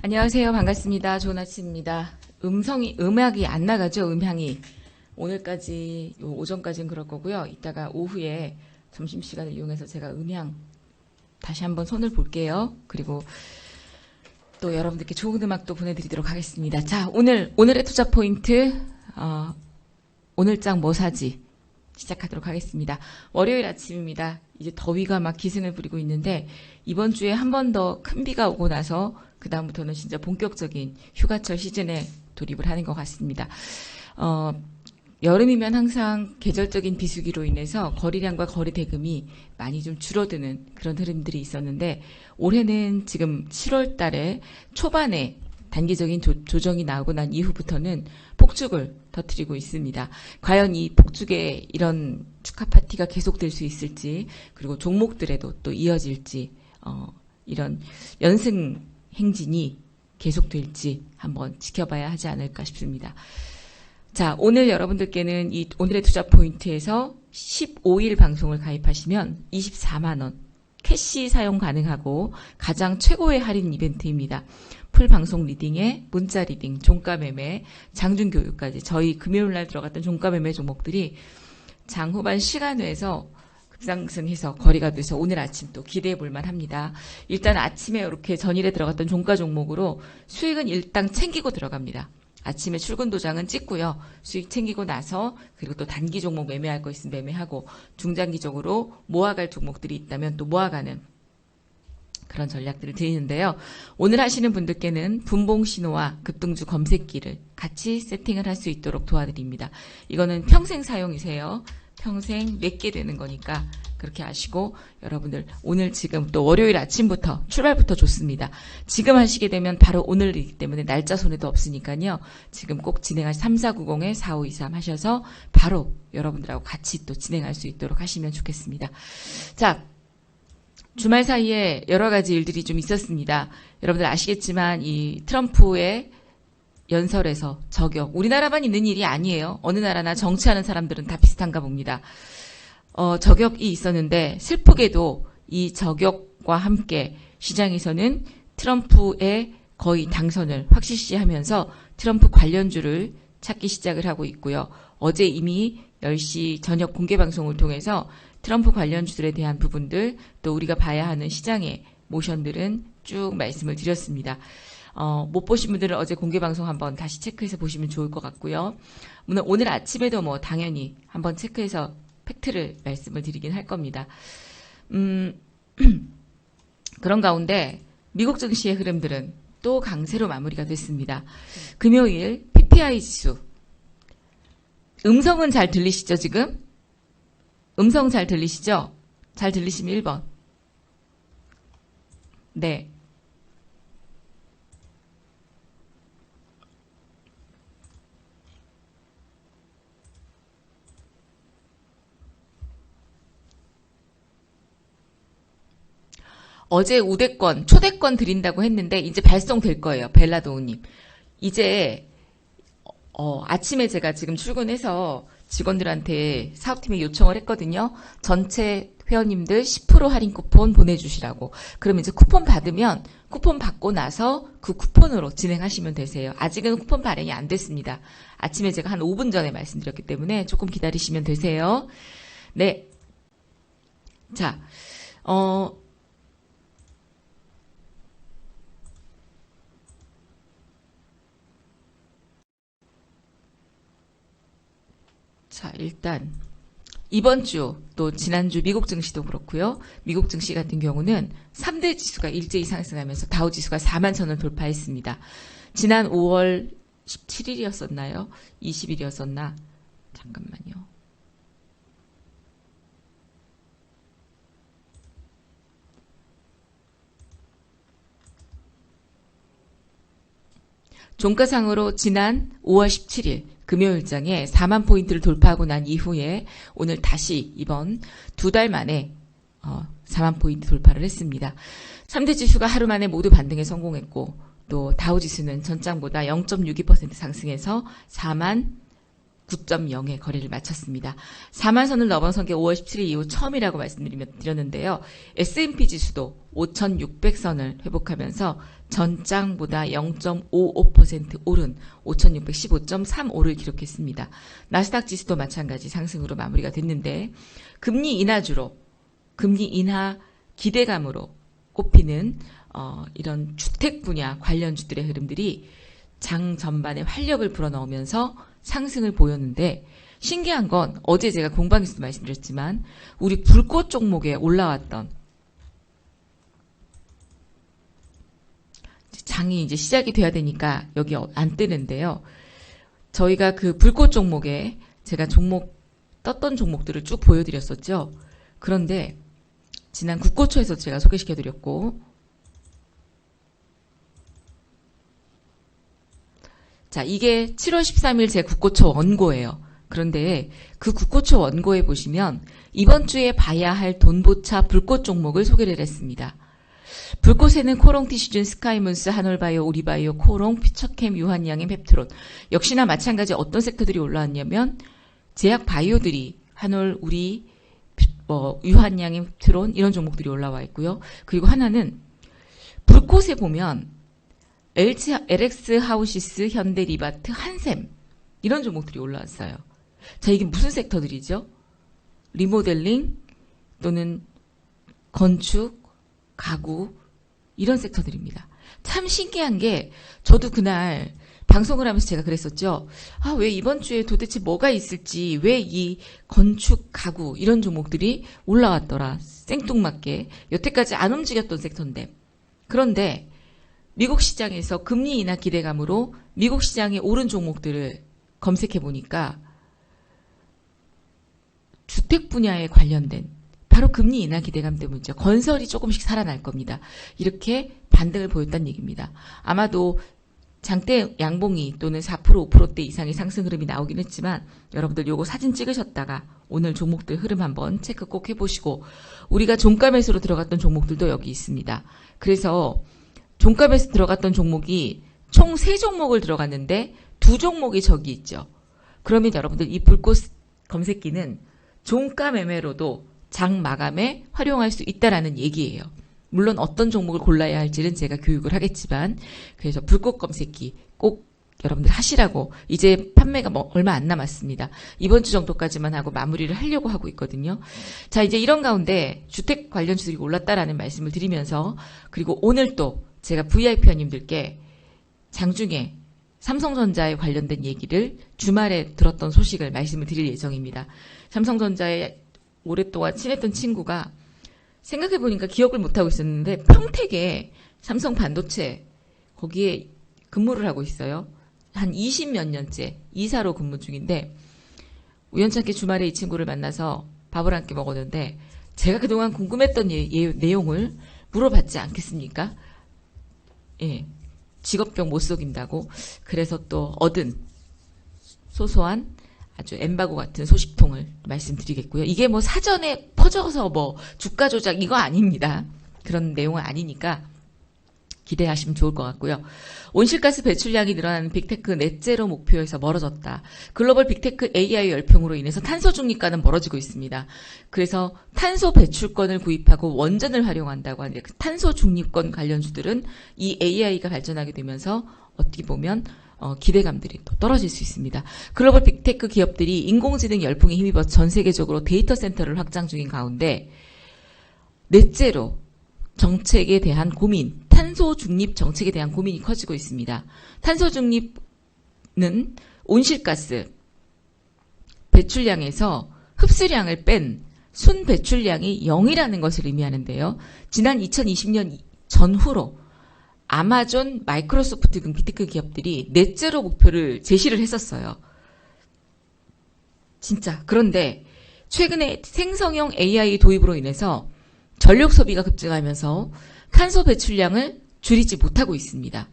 안녕하세요. 반갑습니다. 좋은 아침입니다. 음악이 안 나가죠? 음향이. 오늘까지, 오전까지는 그럴 거고요. 이따가 오후에 점심시간을 이용해서 제가 음향 다시 한번 손을 볼게요. 그리고 또 여러분들께 좋은 음악도 보내드리도록 하겠습니다. 자, 오늘의 투자 포인트, 오늘장 뭐 사지? 시작하도록 하겠습니다. 월요일 아침입니다. 이제 더위가 막 기승을 부리고 있는데 이번 주에 한 번 더 큰 비가 오고 나서 그 다음부터는 진짜 본격적인 휴가철 시즌에 돌입을 하는 것 같습니다. 여름이면 항상 계절적인 비수기로 인해서 거리량과 거리 대금이 많이 좀 줄어드는 그런 흐름들이 있었는데 올해는 지금 7월 달에 초반에 단기적인 조정이 나오고 난 이후부터는 폭죽을 터뜨리고 있습니다. 과연 이 폭죽의 이런 축하 파티가 계속될 수 있을지, 그리고 종목들에도 또 이어질지, 이런 연승 행진이 계속될지 한번 지켜봐야 하지 않을까 싶습니다. 자, 오늘 여러분들께는 오늘의 투자 포인트에서 15일 방송을 가입하시면 24만원 캐시 사용 가능하고 가장 최고의 할인 이벤트입니다. 풀 방송 리딩에 문자 리딩, 종가 매매, 장중 교육까지 저희 금요일 날 들어갔던 종가 매매 종목들이 장 후반 시간외에서 급상승해서 거래가 돼서 오늘 아침 또 기대해 볼만 합니다. 일단 아침에 이렇게 전일에 들어갔던 종가 종목으로 수익은 일단 챙기고 들어갑니다. 아침에 출근 도장은 찍고요. 수익 챙기고 나서 그리고 또 단기 종목 매매할 거 있으면 매매하고 중장기적으로 모아갈 종목들이 있다면 또 모아가는 그런 전략들을 드리는데요. 오늘 하시는 분들께는 분봉 신호와 급등주 검색기를 같이 세팅을 할 수 있도록 도와드립니다. 이거는 평생 사용이세요. 평생 맺게 되는 거니까 그렇게 아시고 여러분들 오늘 지금 또 월요일 아침부터 출발부터 좋습니다. 지금 하시게 되면 바로 오늘이기 때문에 날짜 손해도 없으니까요. 지금 꼭 진행할 3490-4523 하셔서 바로 여러분들하고 같이 또 진행할 수 있도록 하시면 좋겠습니다. 자, 주말 사이에 여러 가지 일들이 좀 있었습니다. 여러분들 아시겠지만 이 트럼프의 연설에서 저격, 우리나라만 있는 일이 아니에요. 어느 나라나 정치하는 사람들은 다 비슷한가 봅니다. 저격이 있었는데 슬프게도 이 저격과 함께 시장에서는 트럼프의 거의 당선을 확실시하면서 트럼프 관련주를 찾기 시작을 하고 있고요. 어제 이미 10시 저녁 공개방송을 통해서 트럼프 관련주들에 대한 부분들 또 우리가 봐야 하는 시장의 모션들은 쭉 말씀을 드렸습니다. 못 보신 분들은 어제 공개방송 한번 다시 체크해서 보시면 좋을 것 같고요. 오늘 아침에도 뭐 당연히 한번 체크해서 팩트를 말씀을 드리긴 할 겁니다. 그런 가운데 미국 증시의 흐름들은 또 강세로 마무리가 됐습니다. 금요일 PPI 지수. 음성은 잘 들리시죠, 지금? 음성 잘 들리시죠? 잘 들리시면 1번. 네. 어제 우대권, 초대권 드린다고 했는데 이제 발송될 거예요. 벨라도우님. 이제 아침에 제가 지금 출근해서 직원들한테 사업팀에 요청을 했거든요. 전체 회원님들 10% 할인 쿠폰 보내주시라고. 그럼 이제 쿠폰 받으면 쿠폰 받고 나서 그 쿠폰으로 진행하시면 되세요. 아직은 쿠폰 발행이 안 됐습니다. 아침에 제가 한 5분 전에 말씀드렸기 때문에 조금 기다리시면 되세요. 네. 자, 일단 이번 주 또 지난주 미국 증시도 그렇고요. 미국 증시 같은 경우는 3대 지수가 일제히 상승하면서 다우 지수가 4만 선을 돌파했습니다. 지난 5월 17일이었었나요? 20일이었었나? 잠깐만요. 종가상으로 지난 5월 17일 금요일장에 4만 포인트를 돌파하고 난 이후에 오늘 다시 이번 2달 만에 4만 포인트 돌파를 했습니다. 3대 지수가 하루 만에 모두 반등에 성공했고 또 다우지수는 전장보다 0.62% 상승해서 4만 9.0의 거래를 마쳤습니다. 4만 선을 넘어선 게 5월 17일 이후 처음이라고 말씀드렸는데요. S&P 지수도 5,600선을 회복하면서 전장보다 0.55% 오른 5,615.35를 기록했습니다. 나스닥 지수도 마찬가지 상승으로 마무리가 됐는데 금리 인하주로 금리 인하 기대감으로 꼽히는 이런 주택 분야 관련주들의 흐름들이 장 전반에 활력을 불어넣으면서 상승을 보였는데 신기한 건 어제 제가 공방에서도 말씀드렸지만 우리 불꽃 종목에 올라왔던 장이 이제 시작이 돼야 되니까 여기 안 뜨는데요. 저희가 그 불꽃 종목에 제가 떴던 종목들을 쭉 보여드렸었죠. 그런데 지난 국고초에서 제가 소개시켜드렸고 자, 이게 7월 13일 제 국고초 원고예요. 그런데 그 국고초 원고에 보시면 이번 주에 봐야 할 돈보차 불꽃 종목을 소개를 했습니다. 불꽃에는 코롱, 티슈준, 스카이문스, 한올바이오, 우리바이오, 코롱, 피처캠, 유한양행, 펩트론 역시나 마찬가지 어떤 섹터들이 올라왔냐면 제약 바이오들이 한올, 우리, 유한양행, 펩트론 이런 종목들이 올라와 있고요. 그리고 하나는 불꽃에 보면 LX 하우시스, 현대리바트, 한샘 이런 종목들이 올라왔어요. 자, 이게 무슨 섹터들이죠? 리모델링 또는 건축, 가구 이런 섹터들입니다. 참 신기한 게 저도 그날 방송을 하면서 제가 그랬었죠. 아, 왜 이번 주에 도대체 뭐가 있을지 왜 이 건축, 가구 이런 종목들이 올라왔더라. 생뚱맞게 여태까지 안 움직였던 섹터인데 그런데 미국 시장에서 금리 인하 기대감으로 미국 시장에 오른 종목들을 검색해 보니까 주택 분야에 관련된 바로 금리 인하 기대감 때문이죠. 건설이 조금씩 살아날 겁니다. 이렇게 반등을 보였다는 얘기입니다. 아마도 장대 양봉이 또는 4% 5%대 이상의 상승 흐름이 나오긴 했지만 여러분들 요거 사진 찍으셨다가 오늘 종목들 흐름 한번 체크 꼭 해보시고 우리가 종가 매수로 들어갔던 종목들도 여기 있습니다. 그래서 종가 매수 들어갔던 종목이 총 3종목을 들어갔는데 2종목이 저기 있죠. 그러면 여러분들 이 불꽃 검색기는 종가 매매로도 장 마감에 활용할 수 있다라는 얘기예요. 물론 어떤 종목을 골라야 할지는 제가 교육을 하겠지만 그래서 불꽃 검색기 꼭 여러분들 하시라고 이제 판매가 얼마 안 남았습니다. 이번 주 정도까지만 하고 마무리를 하려고 하고 있거든요. 자, 이제 이런 가운데 주택 관련 주들이 올랐다라는 말씀을 드리면서 그리고 오늘 또 제가 VIP원님들께 장중에 삼성전자에 관련된 얘기를 주말에 들었던 소식을 말씀을 드릴 예정입니다. 삼성전자에 오랫동안 친했던 친구가 생각해보니까 기억을 못하고 있었는데 평택에 삼성 반도체 거기에 근무를 하고 있어요. 한 20몇 년째 이사로 근무 중인데 우연찮게 주말에 이 친구를 만나서 밥을 한 끼 먹었는데 제가 그동안 궁금했던 내용을 물어봤지 않겠습니까? 예, 직업병 못 속인다고. 그래서 또 얻은 소소한 아주 엠바고 같은 소식통을 말씀드리겠고요. 이게 뭐 사전에 퍼져서 뭐 주가 조작 이거 아닙니다. 그런 내용은 아니니까 기대하시면 좋을 것 같고요. 온실가스 배출량이 늘어나는 빅테크 넷제로 목표에서 멀어졌다. 글로벌 빅테크 AI 열풍으로 인해서 탄소 중립과는 멀어지고 있습니다. 그래서 탄소 배출권을 구입하고 원전을 활용한다고 하는데 그 탄소 중립권 관련주들은 이 AI가 발전하게 되면서 어떻게 보면 기대감들이 또 떨어질 수 있습니다. 글로벌 빅테크 기업들이 인공지능 열풍에 힘입어 전 세계적으로 데이터 센터를 확장 중인 가운데 넷제로 정책에 대한 고민, 탄소 중립 정책에 대한 고민이 커지고 있습니다. 탄소 중립은 온실가스 배출량에서 흡수량을 뺀 순 배출량이 0이라는 것을 의미하는데요. 지난 2020년 전후로 아마존, 마이크로소프트 등 빅테크 기업들이 넷제로 목표를 제시를 했었어요. 진짜. 그런데 최근에 생성형 AI 도입으로 인해서 전력 소비가 급증하면서 탄소 배출량을 줄이지 못하고 있습니다.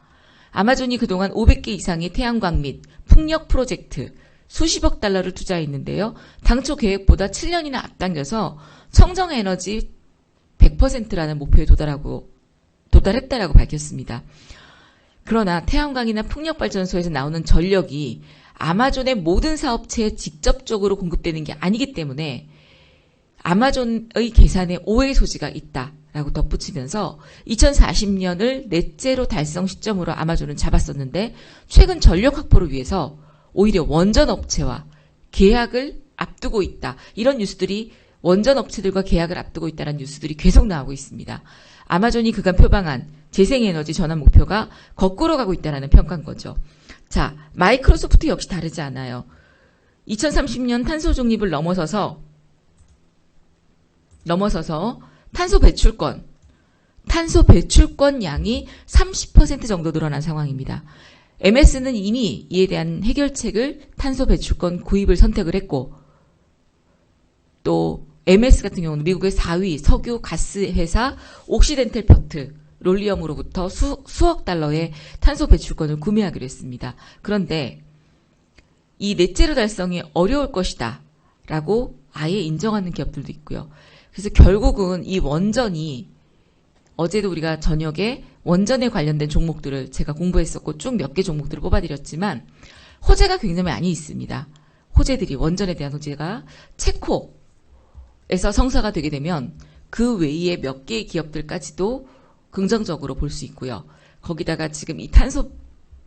아마존이 그동안 500개 이상의 태양광 및 풍력 프로젝트 수십억 달러를 투자했는데요. 당초 계획보다 7년이나 앞당겨서 청정에너지 100%라는 목표에 도달했다라고 밝혔습니다. 그러나 태양광이나 풍력발전소에서 나오는 전력이 아마존의 모든 사업체에 직접적으로 공급되는 게 아니기 때문에 아마존의 계산에 오해 소지가 있다라고 덧붙이면서 2040년을 넷제로 달성 시점으로 아마존은 잡았었는데 최근 전력 확보를 위해서 오히려 원전 업체와 계약을 앞두고 있다. 이런 뉴스들이 원전 업체들과 계약을 앞두고 있다는 뉴스들이 계속 나오고 있습니다. 아마존이 그간 표방한 재생에너지 전환 목표가 거꾸로 가고 있다는 평가인 거죠. 자, 마이크로소프트 역시 다르지 않아요. 2030년 탄소 중립을 넘어서서 탄소 배출권 양이 30% 정도 늘어난 상황입니다. MS는 이미 이에 대한 해결책을 탄소 배출권 구입을 선택을 했고, 또 MS 같은 경우는 미국의 4위 석유 가스 회사 옥시덴탈 퍼트 롤리엄으로부터 수억 달러의 탄소 배출권을 구매하기로 했습니다. 그런데 이 넷제로 달성이 어려울 것이다 라고 아예 인정하는 기업들도 있고요. 그래서 결국은 이 원전이, 어제도 우리가 저녁에 원전에 관련된 종목들을 제가 공부했었고 쭉 몇 개 종목들을 뽑아드렸지만 호재가 굉장히 많이 있습니다. 호재들이, 원전에 대한 호재가 체코에서 성사가 되게 되면 그 외에 몇 개의 기업들까지도 긍정적으로 볼 수 있고요. 거기다가 지금 이 탄소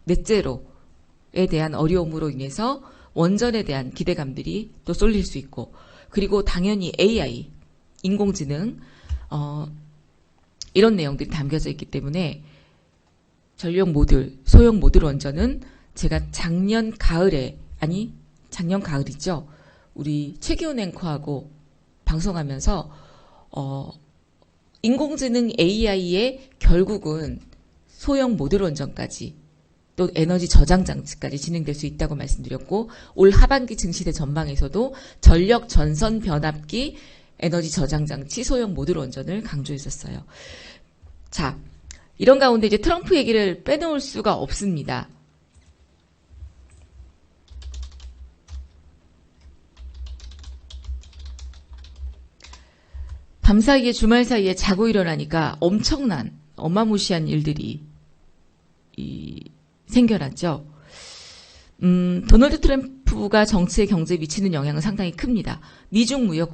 넷제로에 대한 어려움으로 인해서 원전에 대한 기대감들이 또 쏠릴 수 있고, 그리고 당연히 AI, 인공지능, 이런 내용들이 담겨져 있기 때문에 전력 모듈, 소형 모듈 원전은 제가 작년 가을이죠. 우리 최기훈 앵커하고 방송하면서 인공지능 AI의 결국은 소형 모듈 원전까지 또 에너지 저장 장치까지 진행될 수 있다고 말씀드렸고, 올 하반기 증시대 전망에서도 전력 전선 변압기 에너지 저장 장치 소형 모듈 원전을 강조했었어요. 자, 이런 가운데 이제 트럼프 얘기를 빼놓을 수가 없습니다. 밤 사이에, 주말 사이에 자고 일어나니까 엄청난 어마무시한 일들이 생겨났죠. 도널드 트럼프가 정치의 경제에 미치는 영향은 상당히 큽니다. 미중 무역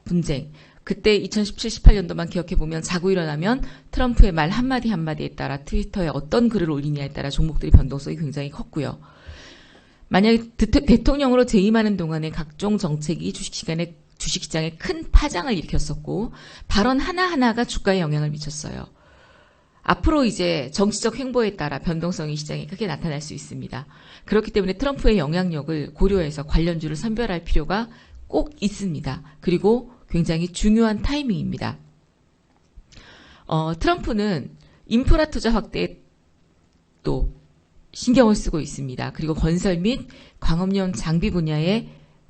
분쟁, 그때 2017-18년도만 기억해보면 자고 일어나면 트럼프의 말 한마디 한마디에 따라 트위터에 어떤 글을 올리냐에 따라 종목들의 변동성이 굉장히 컸고요. 만약에 대통령으로 재임하는 동안에 각종 정책이 주식시장에 큰 파장을 일으켰었고, 발언 하나하나가 주가에 영향을 미쳤어요. 앞으로 이제 정치적 행보에 따라 변동성이 시장에 크게 나타날 수 있습니다. 그렇기 때문에 트럼프의 영향력을 고려해서 관련주를 선별할 필요가 꼭 있습니다. 그리고 굉장히 중요한 타이밍입니다. 트럼프는 인프라 투자 확대에 또 신경을 쓰고 있습니다. 그리고 건설 및 광업용 장비 분야에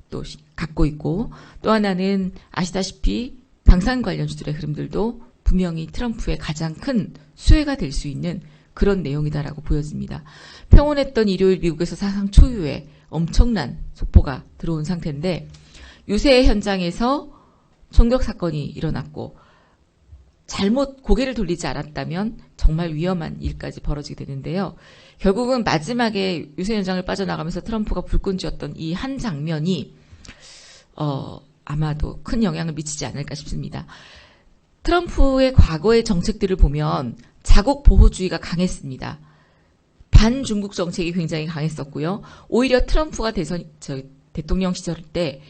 또 갖고 있고, 또 하나는 아시다시피 방산 관련주들의 흐름들도 분명히 트럼프의 가장 큰 수혜가 될 수 있는 그런 내용이다라고 보여집니다. 평온했던 일요일 미국에서 사상 초유의 엄청난 속보가 들어온 상태인데, 유세 현장에서 총격 사건이 일어났고, 잘못 고개를 돌리지 않았다면 정말 위험한 일까지 벌어지게 되는데요. 결국은 마지막에 유세 현장을 빠져나가면서 트럼프가 불끈 쥐었던 이 한 장면이 아마도 큰 영향을 미치지 않을까 싶습니다. 트럼프의 과거의 정책들을 보면 자국 보호주의가 강했습니다. 반중국 정책이 굉장히 강했었고요. 오히려 트럼프가 대통령 시절 때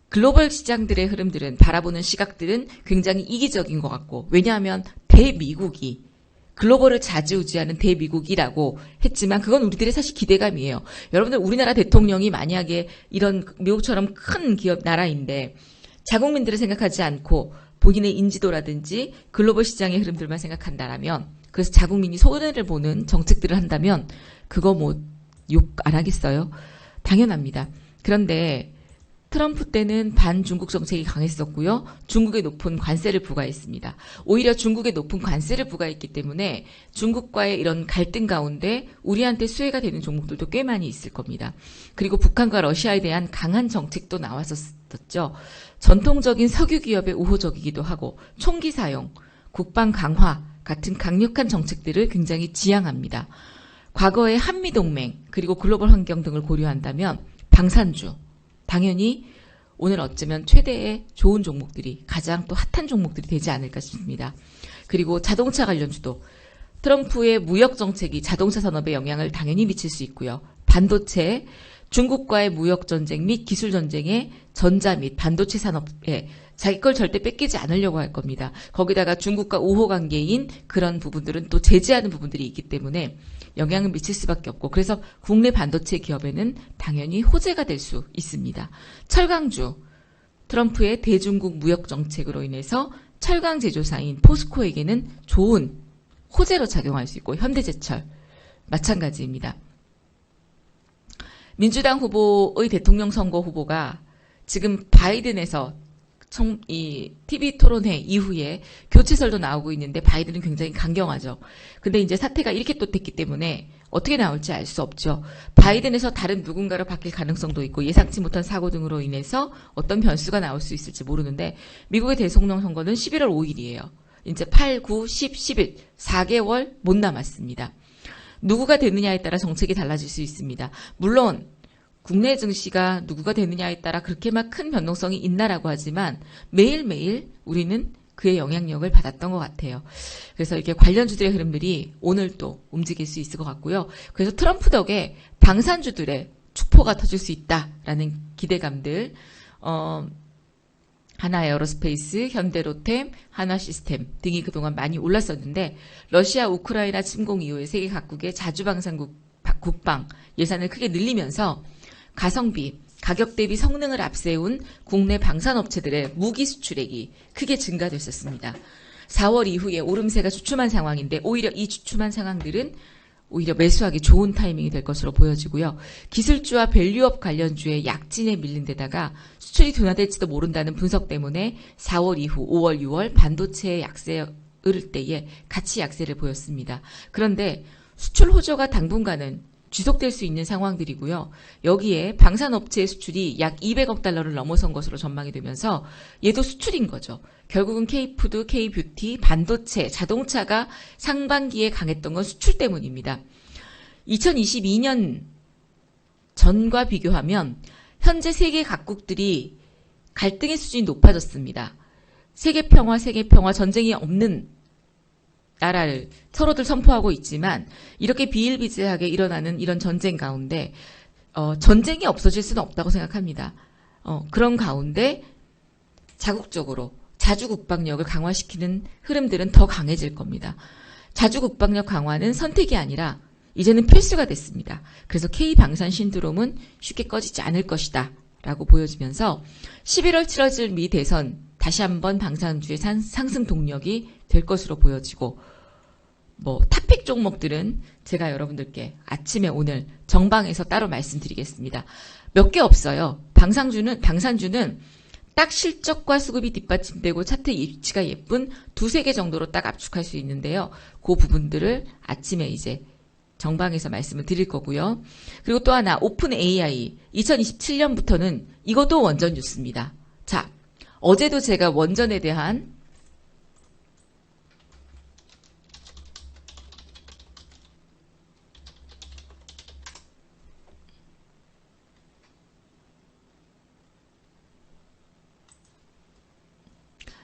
글로벌 시장들의 흐름들은, 바라보는 시각들은 굉장히 이기적인 것 같고, 왜냐하면 대미국이, 글로벌을 좌지우지하는 대미국이라고 했지만 그건 우리들의 사실 기대감이에요. 여러분들, 우리나라 대통령이 만약에 이런 미국처럼 큰 기업 나라인데 자국민들을 생각하지 않고 본인의 인지도라든지 글로벌 시장의 흐름들만 생각한다라면, 그래서 자국민이 손해를 보는 정책들을 한다면 그거 뭐 욕 안 하겠어요? 당연합니다. 그런데 트럼프 때는 반중국 정책이 강했었고요. 중국에 높은 관세를 부과했습니다. 오히려 중국에 높은 관세를 부과했기 때문에 중국과의 이런 갈등 가운데 우리한테 수혜가 되는 종목들도 꽤 많이 있을 겁니다. 그리고 북한과 러시아에 대한 강한 정책도 나왔었죠. 전통적인 석유 기업에 우호적이기도 하고, 총기 사용, 국방 강화 같은 강력한 정책들을 굉장히 지향합니다. 과거의 한미동맹 그리고 글로벌 환경 등을 고려한다면 방산주 당연히 오늘 어쩌면 최대의 좋은 종목들이 가장 또 핫한 종목들이 되지 않을까 싶습니다. 그리고 자동차 관련주도 트럼프의 무역 정책이 자동차 산업에 영향을 당연히 미칠 수 있고요. 반도체, 중국과의 무역 전쟁 및 기술 전쟁에 전자 및 반도체 산업에 자기 걸 절대 뺏기지 않으려고 할 겁니다. 거기다가 중국과 우호 관계인 그런 부분들은 또 제재하는 부분들이 있기 때문에 영향을 미칠 수밖에 없고, 그래서 국내 반도체 기업에는 당연히 호재가 될 수 있습니다. 철강주, 트럼프의 대중국 무역 정책으로 인해서 철강 제조사인 포스코에게는 좋은 호재로 작용할 수 있고, 현대제철 마찬가지입니다. 민주당 후보의 대통령 선거 후보가 지금 바이든에서 이 TV 토론회 이후에 교체설도 나오고 있는데 바이든은 굉장히 강경하죠. 근데 이제 사태가 이렇게 또 됐기 때문에 어떻게 나올지 알 수 없죠. 바이든에서 다른 누군가로 바뀔 가능성도 있고 예상치 못한 사고 등으로 인해서 어떤 변수가 나올 수 있을지 모르는데 미국의 대통령 선거는 11월 5일이에요. 이제 8, 9, 10, 11, 4개월 못 남았습니다. 누구가 되느냐에 따라 정책이 달라질 수 있습니다. 물론 국내 증시가 누구가 되느냐에 따라 그렇게 막 큰 변동성이 있나라고 하지만 매일매일 우리는 그의 영향력을 받았던 것 같아요. 그래서 이렇게 관련주들의 흐름들이 오늘 또 움직일 수 있을 것 같고요. 그래서 트럼프 덕에 방산주들의 축포가 터질 수 있다라는 기대감들, 하나에어로스페이스, 현대로템, 한화시스템 등이 그동안 많이 올랐었는데 러시아 우크라이나 침공 이후에 세계 각국의 자주방산국 국방 예산을 크게 늘리면서 가성비, 가격 대비 성능을 앞세운 국내 방산업체들의 무기 수출액이 크게 증가됐었습니다. 4월 이후에 오름세가 주춤한 상황인데 오히려 이 주춤한 상황들은 오히려 매수하기 좋은 타이밍이 될 것으로 보여지고요. 기술주와 밸류업 관련주의 약진에 밀린 데다가 수출이 둔화될지도 모른다는 분석 때문에 4월 이후 5월, 6월 반도체의 약세를 때에 같이 약세를 보였습니다. 그런데 수출 호조가 당분간은 지속될 수 있는 상황들이고요. 여기에 방산업체의 수출이 약 200억 달러를 넘어선 것으로 전망이 되면서 얘도 수출인 거죠. 결국은 K푸드, K뷰티, 반도체, 자동차가 상반기에 강했던 건 수출 때문입니다. 2022년 전과 비교하면 현재 세계 각국들이 갈등의 수준이 높아졌습니다. 세계 평화, 전쟁이 없는 나라를 서로들 선포하고 있지만 이렇게 비일비재하게 일어나는 이런 전쟁 가운데 전쟁이 없어질 수는 없다고 생각합니다. 그런 가운데 자국적으로 자주국방력을 강화시키는 흐름들은 더 강해질 겁니다. 자주국방력 강화는 선택이 아니라 이제는 필수가 됐습니다. 그래서 K방산 신드롬은 쉽게 꺼지지 않을 것이다 라고 보여지면서 11월 치러질 미 대선 다시 한번 방산주의 상승 동력이 될 것으로 보여지고, 탑픽 종목들은 제가 여러분들께 아침에 오늘 정방에서 따로 말씀드리겠습니다. 몇 개 없어요. 방산주는 딱 실적과 수급이 뒷받침되고 차트 위치가 예쁜 두세 개 정도로 딱 압축할 수 있는데요. 그 부분들을 아침에 이제 정방에서 말씀을 드릴 거고요. 그리고 또 하나, 오픈 AI 2027년부터는 이것도 원전 뉴스입니다. 자, 어제도 제가 원전에 대한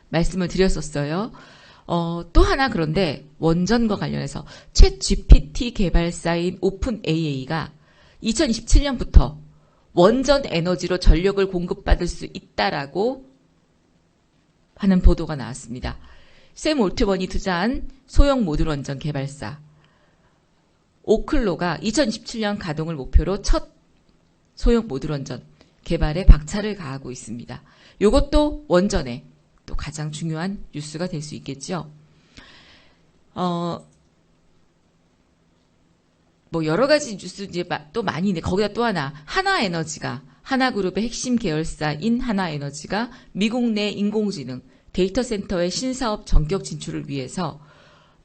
말씀을 드렸었어요. 또 하나, 그런데 원전과 관련해서 챗 GPT 개발사인 오픈 AI가 2027년부터 원전 에너지로 전력을 공급받을 수 있다라고 하는 보도가 나왔습니다. 샘 올트먼이 투자한 소형 모듈 원전 개발사 오클로가 2027년 가동을 목표로 첫 소형 모듈 원전 개발에 박차를 가하고 있습니다. 이것도 원전에 또 가장 중요한 뉴스가 될 수 있겠죠. 여러 가지 뉴스 이제 또 많이 있네. 거기다 또 하나, 하나그룹의 핵심 계열사인 하나에너지가 미국 내 인공지능 데이터 센터의 신사업 전격 진출을 위해서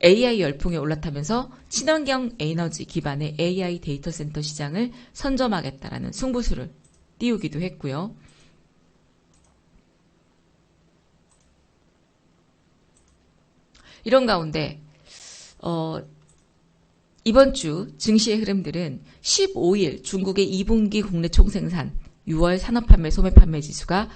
AI 열풍에 올라타면서 친환경 에너지 기반의 AI 데이터 센터 시장을 선점하겠다라는 승부수를 띄우기도 했고요. 이런 가운데 이번 주 증시의 흐름들은 15일 중국의 2분기 국내 총생산, 6월 산업판매 소매판매 지수가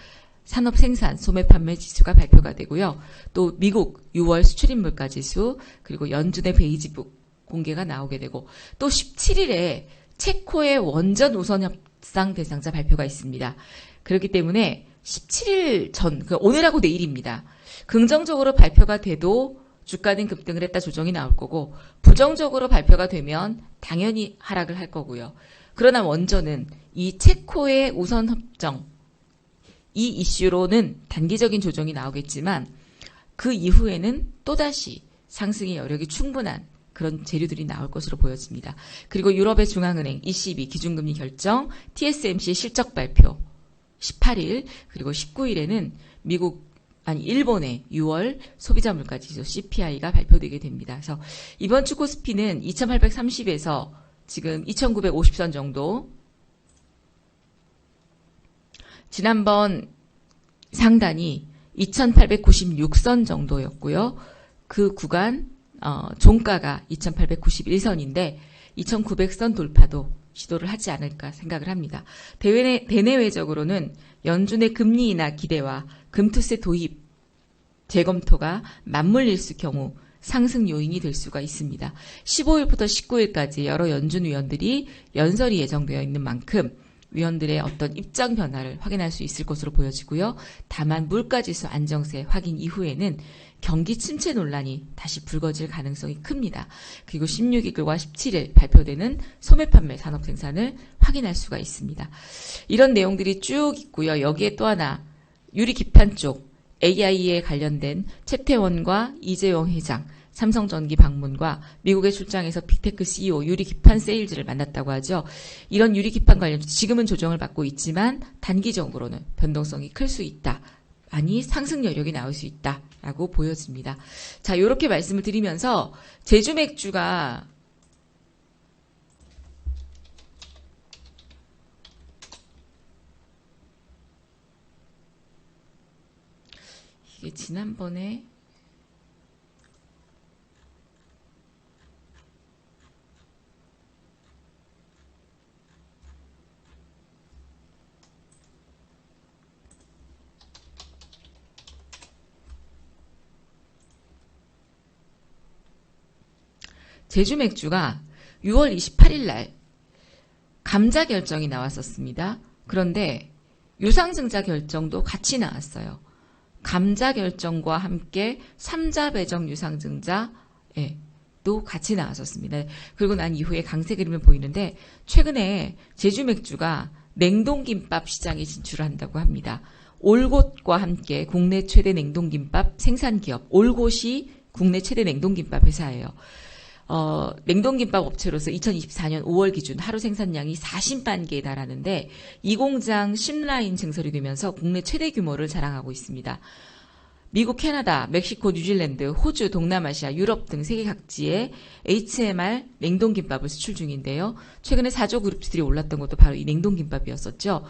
산업생산 소매판매 지수가 발표가 되고요. 또 미국 6월 수출입물가 지수, 그리고 연준의 베이지북 공개가 나오게 되고, 또 17일에 체코의 원전 우선 협상 대상자 발표가 있습니다. 그렇기 때문에 17일 전, 오늘하고 내일입니다. 긍정적으로 발표가 돼도 주가는 급등을 했다 조정이 나올 거고, 부정적으로 발표가 되면 당연히 하락을 할 거고요. 그러나 원전은 이 체코의 우선 협정, 이 이슈로는 단기적인 조정이 나오겠지만 그 이후에는 또다시 상승의 여력이 충분한 그런 재료들이 나올 것으로 보여집니다. 그리고 유럽의 중앙은행 ECB 기준금리 결정, TSMC의 실적 발표 18일, 그리고 19일에는 일본의 6월 소비자 물가 지수 CPI가 발표되게 됩니다. 그래서 이번 주 코스피는 2830에서 지금 2950선 정도, 지난번 상단이 2896선 정도였고요. 그 구간 종가가 2891선인데 2900선 돌파도 시도를 하지 않을까 생각을 합니다. 대내외적으로는 연준의 금리 인하 기대와 금투세 도입 재검토가 맞물릴 경우 상승 요인이 될 수가 있습니다. 15일부터 19일까지 여러 연준 위원들이 연설이 예정되어 있는 만큼 위원들의 어떤 입장 변화를 확인할 수 있을 것으로 보여지고요. 다만 물가지수 안정세 확인 이후에는 경기 침체 논란이 다시 불거질 가능성이 큽니다. 그리고 16일과 17일 발표되는 소매판매 산업생산을 확인할 수가 있습니다. 이런 내용들이 쭉 있고요. 여기에 또 하나 유리기판 쪽 AI에 관련된 최태원과 이재용 회장, 삼성전기 방문과 미국의 출장에서 빅테크 CEO 유리기판 세일즈를 만났다고 하죠. 이런 유리기판 관련 지금은 조정을 받고 있지만 단기적으로는 변동성이 클 수 있다. 아니 상승 여력이 나올 수 있다라고 보여집니다. 자, 이렇게 말씀을 드리면서 제주 맥주가 이게 지난번에 제주 맥주가 6월 28일 날 감자 결정이 나왔었습니다. 그런데 유상증자 결정도 같이 나왔어요. 감자 결정과 함께 삼자 배정 유상증자도 같이 나왔었습니다. 그리고 난 이후에 강세 그림을 보이는데 최근에 제주 맥주가 냉동김밥 시장에 진출을 한다고 합니다. 올곳과 함께 국내 최대 냉동김밥 생산기업 올곳이 국내 최대 냉동김밥 회사예요. 냉동김밥 업체로서 2024년 5월 기준 하루 생산량이 40만 개에 달하는데 이 공장 10라인 증설이 되면서 국내 최대 규모를 자랑하고 있습니다. 미국, 캐나다, 멕시코, 뉴질랜드, 호주, 동남아시아, 유럽 등 세계 각지에 HMR 냉동김밥을 수출 중인데요. 최근에 4조 그룹들이 올랐던 것도 바로 이 냉동김밥이었었죠.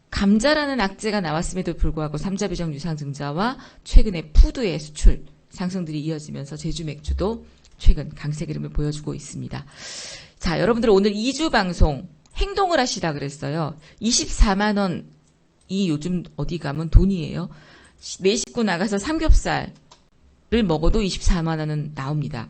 감자라는 악재가 나왔음에도 불구하고 삼자배정 유상증자와 최근에 푸드의 수출 상승들이 이어지면서 제주 맥주도 최근 강세 그림을 보여주고 있습니다. 자, 여러분들 오늘 2주 방송 행동을 하시라 그랬어요. 24만 원이 요즘 어디 가면 돈이에요. 내 식구 나가서 삼겹살을 먹어도 24만 원은 나옵니다.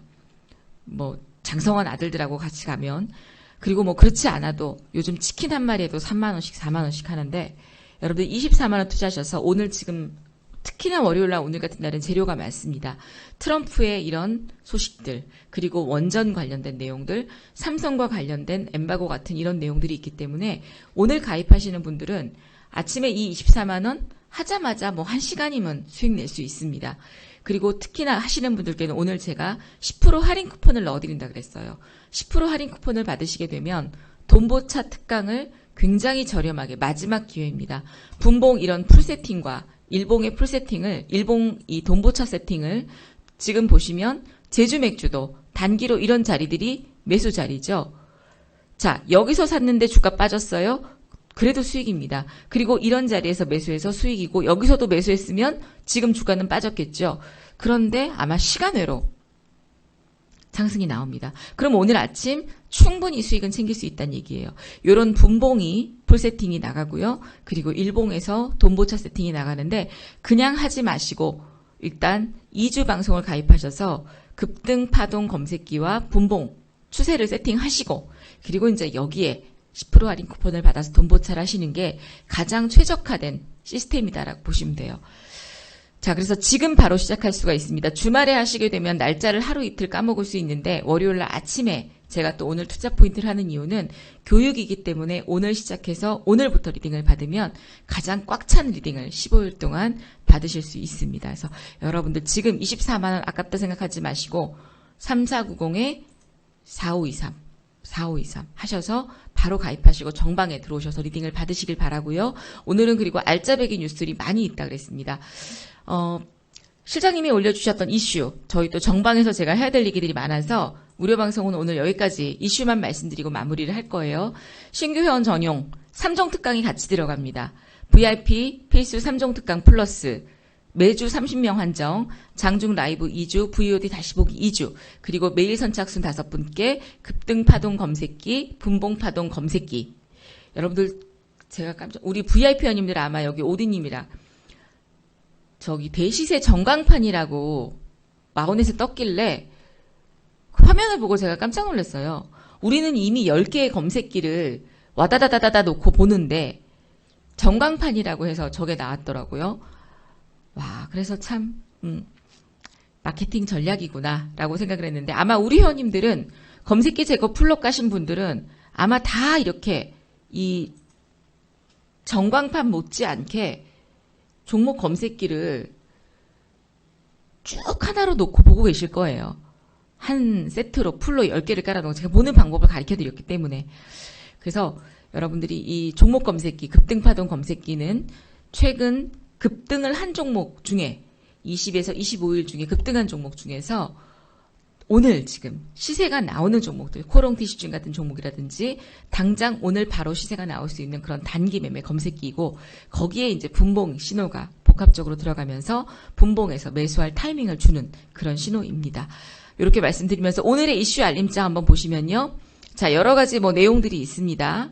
뭐 장성원 아들들하고 같이 가면. 그리고 뭐 그렇지 않아도 요즘 치킨 한 마리에도 3만 원씩 4만 원씩 하는데 여러분들 24만 원 투자하셔서 오늘 지금 특히나 월요일날 오늘 같은 날은 재료가 많습니다. 트럼프의 이런 소식들, 그리고 원전 관련된 내용들, 삼성과 관련된 엠바고 같은 이런 내용들이 있기 때문에 오늘 가입하시는 분들은 아침에 이 24만 원 하자마자 뭐 1시간이면 수익 낼 수 있습니다. 그리고 특히나 하시는 분들께는 오늘 제가 10% 할인 쿠폰을 넣어드린다 그랬어요. 10% 할인 쿠폰을 받으시게 되면 돈보차 특강을 굉장히 저렴하게 마지막 기회입니다. 분봉 이런 풀세팅과 일봉의 풀세팅을, 일봉 이 돈보차 세팅을 지금 보시면 제주 맥주도 단기로 이런 자리들이 매수 자리죠. 자, 여기서 샀는데 주가 빠졌어요. 그래도 수익입니다. 그리고 이런 자리에서 매수해서 수익이고 여기서도 매수했으면 지금 주가는 빠졌겠죠. 그런데 아마 시간외로 상승이 나옵니다. 그럼 오늘 아침 충분히 수익은 챙길 수 있다는 얘기예요. 요런 분봉이 풀 세팅이 나가고요. 그리고 일봉에서 돈보차 세팅이 나가는데 그냥 하지 마시고 일단 2주 방송을 가입하셔서 급등 파동 검색기와 분봉 추세를 세팅하시고 그리고 이제 여기에 10% 할인 쿠폰을 받아서 돈보차를 하시는 게 가장 최적화된 시스템이다라고 보시면 돼요. 자, 그래서 지금 바로 시작할 수가 있습니다. 주말에 하시게 되면 날짜를 하루 이틀 까먹을 수 있는데 월요일날 아침에 제가 또 오늘 투자 포인트를 하는 이유는 교육이기 때문에 오늘 시작해서 오늘부터 리딩을 받으면 가장 꽉 찬 리딩을 15일 동안 받으실 수 있습니다. 그래서 여러분들 지금 24만 원 아깝다 생각하지 마시고 3490-4523 하셔서 바로 가입하시고 정방에 들어오셔서 리딩을 받으시길 바라고요. 오늘은 그리고 알짜배기 뉴스들이 많이 있다 그랬습니다. 실장님이 올려주셨던 이슈, 저희 또 정방에서 제가 해야 될 얘기들이 많아서 무료 방송은 오늘 여기까지 이슈만 말씀드리고 마무리를 할 거예요. 신규 회원 전용 3종 특강이 같이 들어갑니다. VIP 필수 3종 특강 플러스 매주 30명 한정, 장중 라이브 2주, VOD 다시 보기 2주, 그리고 매일 선착순 5분께 급등 파동 검색기, 분봉 파동 검색기. 여러분들 제가 우리 VIP 회원님들 아마 여기 오디님이랑 저기 대시세 전광판이라고 마원에서 떴길래 화면을 보고 제가 깜짝 놀랐어요. 우리는 이미 10개의 검색기를 와다다다다다 놓고 보는데 전광판이라고 해서 저게 나왔더라고요. 와, 그래서 참 마케팅 전략이구나 라고 생각을 했는데 아마 우리 회원님들은 검색기 제거 풀로 까신 분들은 아마 다 이렇게 이 전광판 못지않게 종목 검색기를 쭉 하나로 놓고 보고 계실 거예요. 한 세트로 풀로 10개를 깔아놓고 제가 보는 방법을 가르쳐드렸기 때문에. 그래서 여러분들이 이 종목 검색기, 급등파동 검색기는 최근 급등을 한 종목 중에 20에서 25일 중에 급등한 종목 중에서 오늘 지금 시세가 나오는 종목들, 코롱티슈진 같은 종목이라든지 당장 오늘 바로 시세가 나올 수 있는 그런 단기 매매 검색기이고 거기에 이제 분봉 신호가 복합적으로 들어가면서 분봉에서 매수할 타이밍을 주는 그런 신호입니다. 이렇게 말씀드리면서 오늘의 이슈 알림장 한번 보시면요. 자, 여러 가지 뭐 내용들이 있습니다.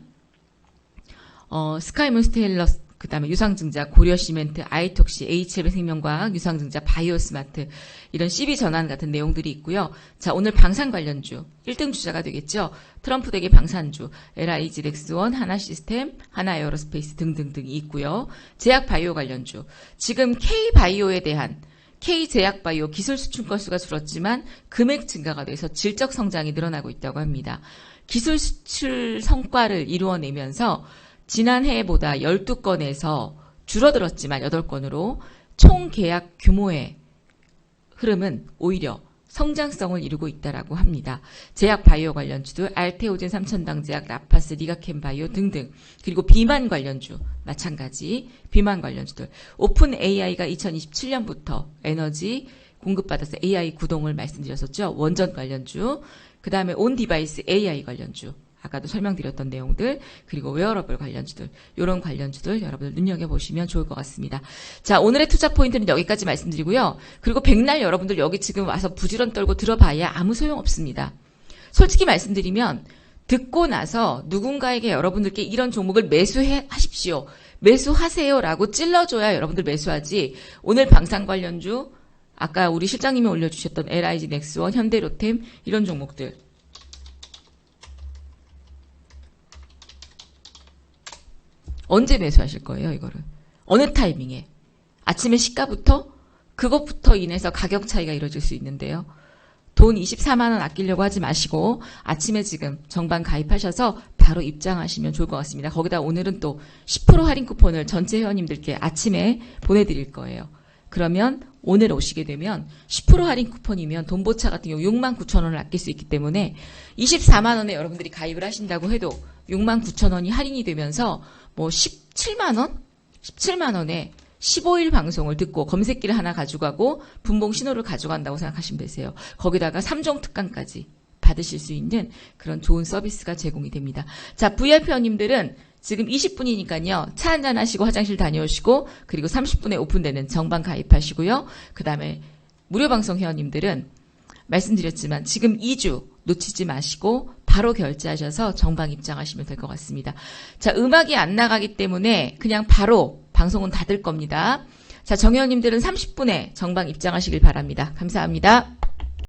스카이문 스테인러스, 그 다음에 유상증자, 고려시멘트, 아이톡시, HL생명과학, 유상증자, 바이오스마트 이런 CB 전환 같은 내용들이 있고요. 자, 오늘 방산 관련주 1등 주자가 되겠죠. 트럼프 댁의 방산주, LIG 렉스원, 하나시스템, 하나에어로스페이스 등등등이 있고요. 제약바이오 관련주, 지금 K바이오에 대한 K제약바이오 기술 수출 건수가 줄었지만 금액 증가가 돼서 질적 성장이 늘어나고 있다고 합니다. 기술 수출 성과를 이루어내면서 지난해보다 12건에서 줄어들었지만 8건으로 총 계약 규모의 흐름은 오히려 성장성을 이루고 있다라고 합니다. 제약 바이오 관련주들 알테오젠 삼천당제약, 라파스, 리가캠바이오 등등 그리고 비만 관련주 마찬가지 비만 관련주들 오픈 AI가 2027년부터 에너지 공급받아서 AI 구동을 말씀드렸었죠. 원전 관련주 그 다음에 온 디바이스 AI 관련주 아까도 설명드렸던 내용들 그리고 웨어러블 관련주들 이런 관련주들 여러분들 눈여겨보시면 좋을 것 같습니다. 자, 오늘의 투자 포인트는 여기까지 말씀드리고요. 그리고 백날 여러분들 여기 지금 와서 부지런 떨고 들어봐야 아무 소용없습니다. 솔직히 말씀드리면 듣고 나서 누군가에게 여러분들께 이런 종목을 매수하십시오. 매수하세요라고 찔러줘야 여러분들 매수하지. 오늘 방산 관련주 아까 우리 실장님이 올려주셨던 LIG 넥스원, 현대로템 이런 종목들 언제 매수하실 거예요, 이거를? 어느 타이밍에? 아침에 시가부터? 그것부터 인해서 가격 차이가 이루어질 수 있는데요. 돈 24만 원 아끼려고 하지 마시고 아침에 지금 정방 가입하셔서 바로 입장하시면 좋을 것 같습니다. 거기다 오늘은 또 10% 할인 쿠폰을 전체 회원님들께 아침에 보내드릴 거예요. 그러면 오늘 오시게 되면 10% 할인 쿠폰이면 돈보차 같은 경우 69,000원을 아낄 수 있기 때문에 24만 원에 여러분들이 가입을 하신다고 해도 69,000원이 할인이 되면서 뭐 17만 원? 17만 원에 15일 방송을 듣고 검색기를 하나 가져가고 분봉 신호를 가져간다고 생각하시면 되세요. 거기다가 3종 특강까지 받으실 수 있는 그런 좋은 서비스가 제공이 됩니다. 자, VIP원님들은 지금 20분이니까요. 차 한잔 하시고 화장실 다녀오시고 그리고 30분에 오픈되는 정방 가입하시고요. 그 다음에 무료 방송 회원님들은 말씀드렸지만 지금 2주 놓치지 마시고 바로 결제하셔서 정방 입장하시면 될 것 같습니다. 자, 음악이 안 나가기 때문에 그냥 바로 방송은 닫을 겁니다. 자, 정회원님들은 30분에 정방 입장하시길 바랍니다. 감사합니다.